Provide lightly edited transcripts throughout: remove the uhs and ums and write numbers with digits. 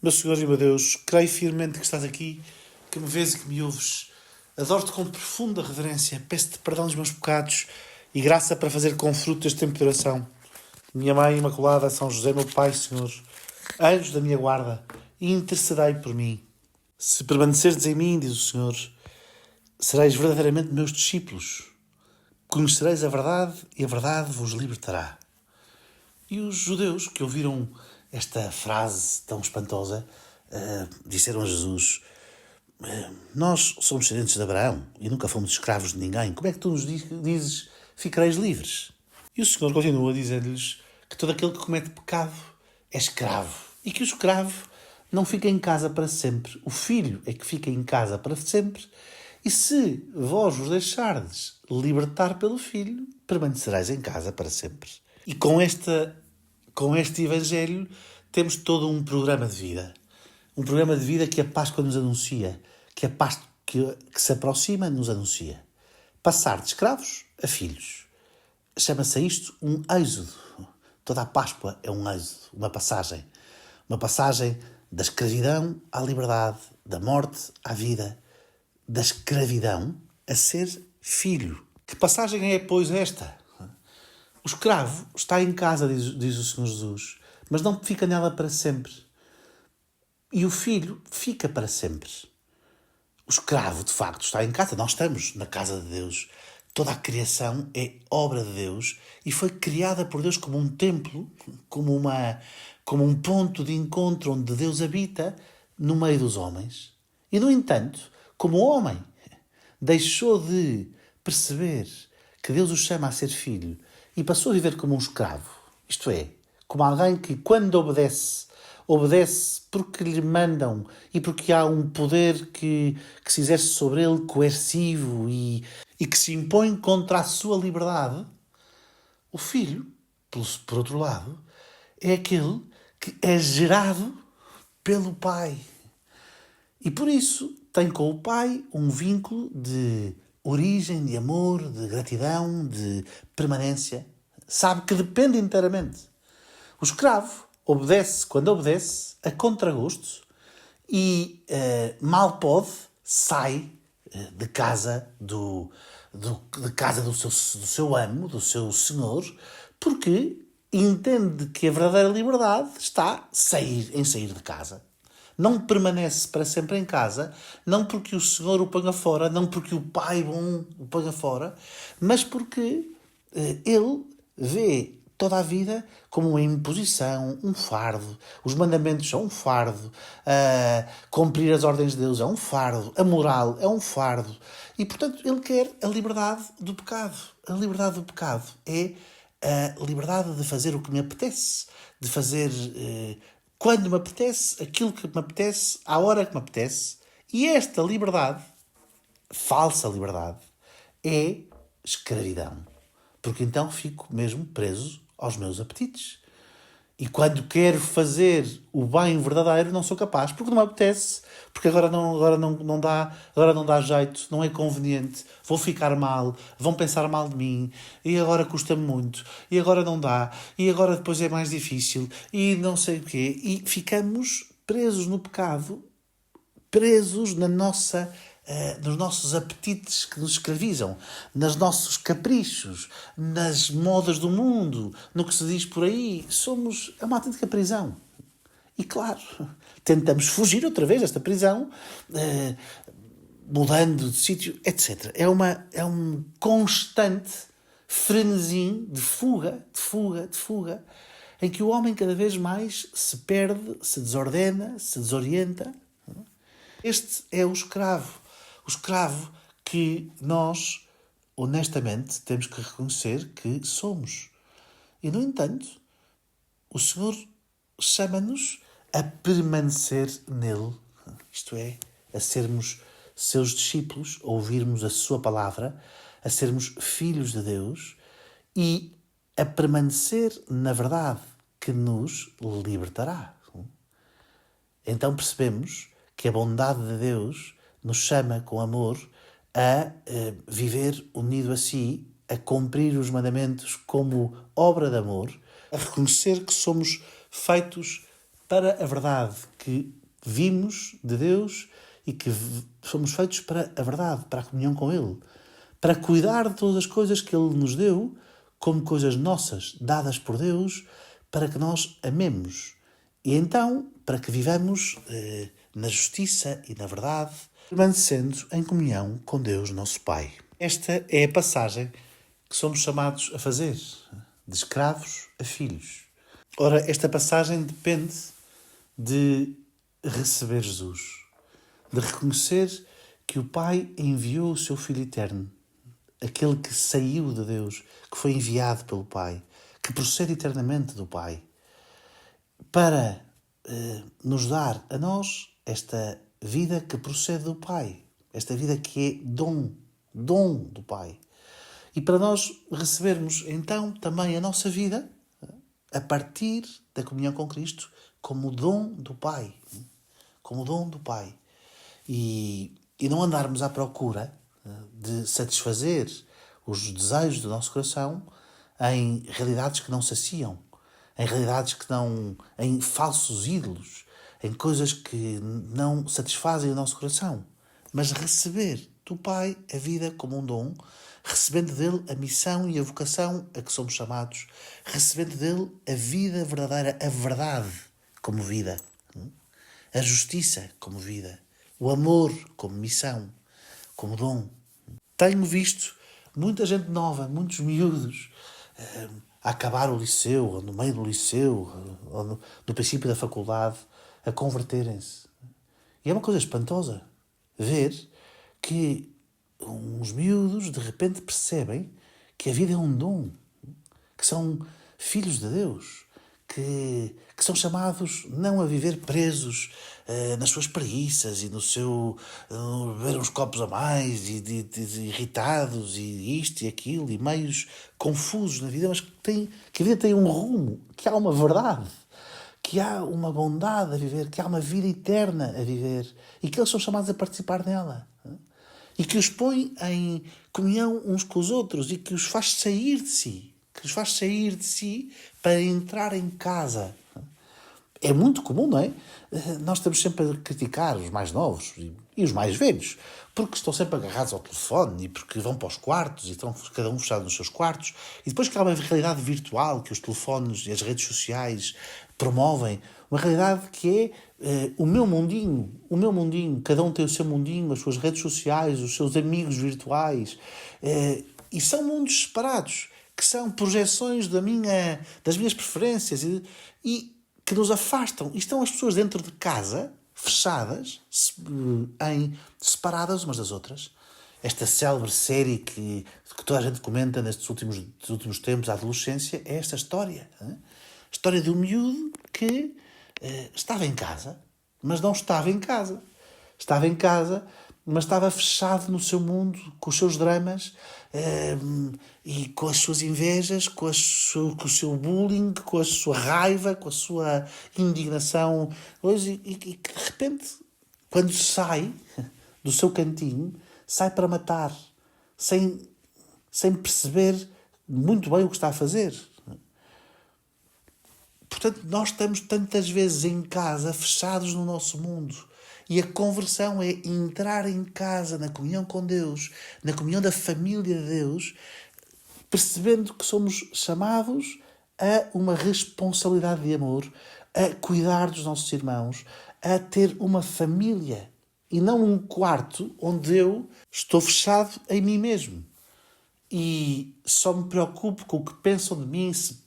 Meu Senhor e meu Deus, creio firmemente que estás aqui, que me vês e que me ouves. Adoro-te com profunda reverência, peço-te perdão dos meus pecados e graça para fazer com fruto este tempo de oração. Minha Mãe Imaculada, São José, meu Pai, Senhor, anjos da minha guarda, intercedei por mim. Se permanecerdes em mim, diz o Senhor, sereis verdadeiramente meus discípulos. Conhecereis a verdade e a verdade vos libertará. E os judeus que ouviram esta frase tão espantosa disseram a Jesus: nós somos descendentes de Abraão e nunca fomos escravos de ninguém. Como é que tu nos dizes ficareis livres? E o Senhor continua a dizer-lhes que todo aquele que comete pecado é escravo e que o escravo não fica em casa para sempre. O filho é que fica em casa para sempre. E se vós vos deixardes libertar pelo filho, permanecereis em casa para sempre. E com este Evangelho temos todo um programa de vida. Um programa de vida que a Páscoa nos anuncia, que a Páscoa que se aproxima nos anuncia. Passar de escravos a filhos. Chama-se a isto um êxodo. Toda a Páscoa é um êxodo, uma passagem. Uma passagem da escravidão à liberdade, da morte à vida, da escravidão a ser filho. Que passagem é, pois, esta? O escravo está em casa, diz o Senhor Jesus, mas não fica nela para sempre. E o filho fica para sempre. O escravo, de facto, está em casa. Nós estamos na casa de Deus. Toda a criação é obra de Deus e foi criada por Deus como um templo, como um ponto de encontro onde Deus habita no meio dos homens. E, no entanto, como o homem deixou de perceber que Deus o chama a ser filho e passou a viver como um escravo, isto é, como alguém que, quando obedece porque lhe mandam e porque há um poder que se exerce sobre ele coercivo e que se impõe contra a sua liberdade, o filho, por outro lado, é aquele que é gerado pelo pai. E por isso tem com o pai um vínculo de origem, de amor, de gratidão, de permanência. Sabe que depende inteiramente. O escravo obedece, quando obedece, a contragosto e mal pode, sai de casa do seu amo, do seu senhor, porque entende que a verdadeira liberdade está em sair de casa. Não permanece para sempre em casa, não porque o Senhor o ponha fora, não porque o Pai bom o ponha fora, mas porque ele vê toda a vida como uma imposição, um fardo. Os mandamentos são um fardo. Cumprir as ordens de Deus é um fardo. A moral é um fardo. E, portanto, ele quer a liberdade do pecado. A liberdade do pecado é a liberdade de fazer o que me apetece, de fazer quando me apetece, aquilo que me apetece, à hora que me apetece. E esta liberdade, falsa liberdade, é escravidão. Porque então fico mesmo preso aos meus apetites. E quando quero fazer o bem verdadeiro, não sou capaz, porque não me apetece, porque agora não dá jeito, não é conveniente, vou ficar mal, vão pensar mal de mim, e agora custa-me muito, e agora não dá, e agora depois é mais difícil, e não sei o quê. E ficamos presos no pecado, presos nos nossos apetites que nos escravizam, nos nossos caprichos, nas modas do mundo, no que se diz por aí. É uma autêntica prisão. E claro, tentamos fugir outra vez desta prisão, mudando de sítio, etc. É um constante frenesim de fuga, em que o homem cada vez mais se perde, se desordena, se desorienta. Este é o escravo. O escravo que nós, honestamente, temos que reconhecer que somos. E, no entanto, o Senhor chama-nos a permanecer nele. Isto é, a sermos seus discípulos, a ouvirmos a sua palavra, a sermos filhos de Deus e a permanecer na verdade que nos libertará. Então percebemos que a bondade de Deus nos chama com amor a viver unido a si, a cumprir os mandamentos como obra de amor, a reconhecer que somos feitos para a verdade que vimos de Deus e que somos feitos para a verdade, para a comunhão com Ele, para cuidar de todas as coisas que Ele nos deu como coisas nossas, dadas por Deus, para que nós amemos. E então, para que vivamos na justiça e na verdade, permanecendo em comunhão com Deus, nosso Pai. Esta é a passagem que somos chamados a fazer, de escravos a filhos. Ora, esta passagem depende de receber Jesus, de reconhecer que o Pai enviou o seu Filho eterno, aquele que saiu de Deus, que foi enviado pelo Pai, que procede eternamente do Pai, para nos dar a nós esta vida que procede do Pai, esta vida que é dom do Pai. E para nós recebermos então também a nossa vida a partir da comunhão com Cristo como dom do Pai. Como dom do Pai. E não andarmos à procura de satisfazer os desejos do nosso coração em realidades que não saciam, em realidades que não... em falsos ídolos, em coisas que não satisfazem o nosso coração. Mas receber do Pai a vida como um dom, recebendo dele a missão e a vocação a que somos chamados, recebendo dele a vida verdadeira, a verdade como vida, a justiça como vida, o amor como missão, como dom. Tenho visto muita gente nova, muitos miúdos, a acabar o liceu, ou no meio do liceu, ou no princípio da faculdade, a converterem-se. E é uma coisa espantosa ver que uns miúdos de repente percebem que a vida é um dom, que são filhos de Deus, que são chamados não a viver presos nas suas preguiças e no seu beber uns copos a mais e irritados e isto e aquilo e meios confusos na vida, mas que a vida tem um rumo, que há uma verdade, que há uma bondade a viver, que há uma vida eterna a viver e que eles são chamados a participar nela. E que os põe em comunhão uns com os outros e que os faz sair de si. Que os faz sair de si para entrar em casa. É muito comum, não é? Nós estamos sempre a criticar os mais novos e os mais velhos, porque estão sempre agarrados ao telefone e porque vão para os quartos e estão cada um fechado nos seus quartos. E depois que há uma realidade virtual que os telefones e as redes sociais promovem, uma realidade que é o meu mundinho, cada um tem o seu mundinho, as suas redes sociais, os seus amigos virtuais, e são mundos separados, que são projeções das minhas preferências e que nos afastam. E estão as pessoas dentro de casa, fechadas, separadas umas das outras. Esta célebre série que toda a gente comenta nestes últimos tempos, a adolescência, é esta história. A história de um miúdo que estava em casa, mas não estava em casa. Estava em casa, mas estava fechado no seu mundo, com os seus dramas e com as suas invejas, com o seu bullying, com a sua raiva, com a sua indignação. E que de repente, quando sai do seu cantinho, sai para matar, sem perceber muito bem o que está a fazer. Portanto, nós estamos tantas vezes em casa, fechados no nosso mundo. E a conversão é entrar em casa, na comunhão com Deus, na comunhão da família de Deus, percebendo que somos chamados a uma responsabilidade de amor, a cuidar dos nossos irmãos, a ter uma família e não um quarto onde eu estou fechado em mim mesmo. E só me preocupo com o que pensam de mim, se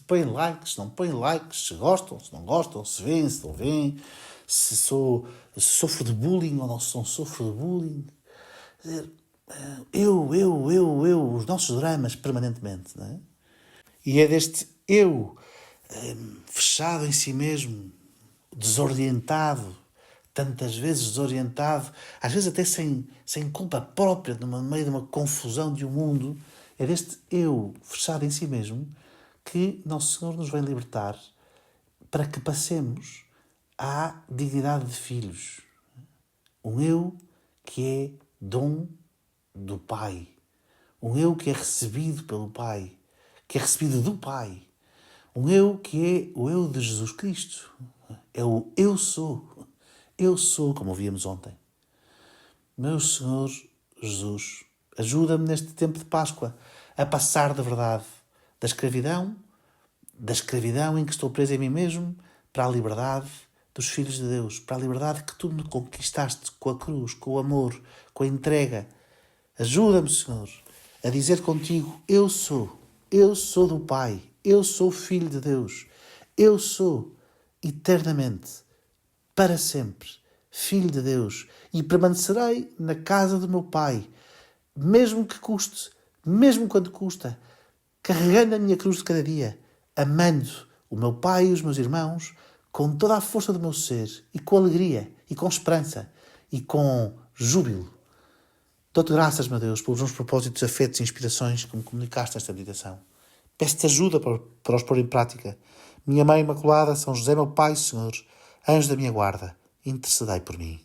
põem likes, se não põem likes, se gostam, se não gostam, se veem, se não veem, se sofro de bullying ou não sofro de bullying. Os nossos dramas permanentemente, não é? E é deste fechado em si mesmo, desorientado, tantas vezes desorientado, às vezes até sem culpa própria, no meio de uma confusão de um mundo, é deste eu fechado em si mesmo que Nosso Senhor nos vem libertar para que passemos à dignidade de filhos. Um eu que é dom do Pai. Um eu que é recebido pelo Pai, que é recebido do Pai. Um eu que é o eu de Jesus Cristo. É o eu sou. Eu sou, como ouvíamos ontem. Meu Senhor Jesus, ajuda-me neste tempo de Páscoa a passar de verdade da escravidão em que estou preso em mim mesmo, para a liberdade dos filhos de Deus, para a liberdade que tu me conquistaste com a cruz, com o amor, com a entrega. Ajuda-me, Senhor, a dizer contigo, eu sou do Pai, eu sou filho de Deus, eu sou eternamente, para sempre, filho de Deus, e permanecerei na casa do meu Pai, mesmo que custe, mesmo quando custa, carregando a minha cruz de cada dia, amando o meu pai e os meus irmãos com toda a força do meu ser e com alegria e com esperança e com júbilo. Dou-te graças, meu Deus, pelos meus propósitos, afetos e inspirações que me comunicaste nesta meditação. Peço-te ajuda para os pôr em prática. Minha Mãe Imaculada, São José, meu Pai, Senhor, anjo da minha guarda, intercedei por mim.